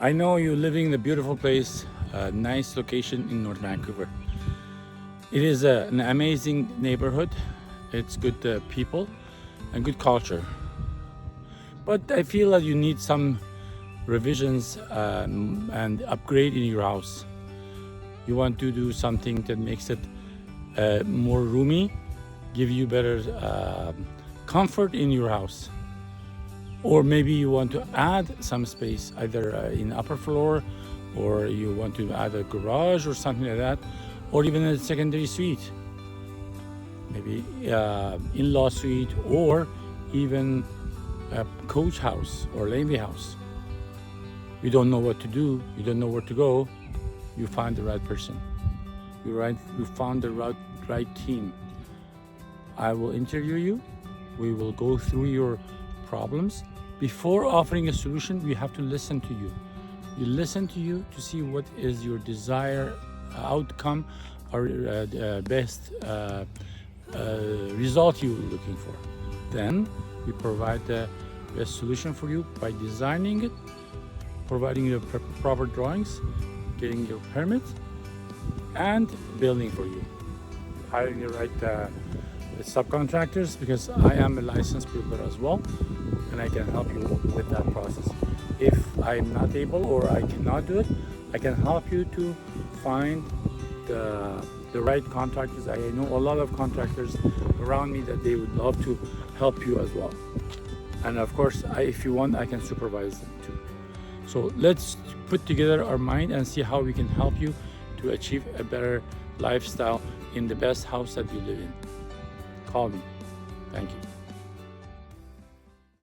I know you're living in a beautiful place, a nice location in North Vancouver. It is an amazing neighborhood. It's good people and good culture. But I feel that you need some revisions and upgrade in your house. You want to do something that makes it more roomy, give you better comfort in your house. Or maybe you want to add some space, either in upper floor, or you want to add a garage or something like that, or even a secondary suite, maybe in-law suite, or even a coach house or laneway house. You don't know what to do, you don't know where to go, you find the right person. You found the right team. I will interview you. We will go through your problems. Before offering a solution, we have to listen to you. We listen to you to see what is your desired outcome or best result you're looking for. Then we provide the best solution for you by designing it, providing you proper drawings, getting your permit, and building for you. Hiring the right subcontractors, because I am a licensed builder as well, and I can help you with that process. If I'm not able or I cannot do it, I can help you to find the right contractors. I know a lot of contractors around me that they would love to help you as well. And of course, if you want, I can supervise them too. So let's put together our mind and see how we can help you to achieve a better lifestyle in the best house that you live in. Call me. Thank you.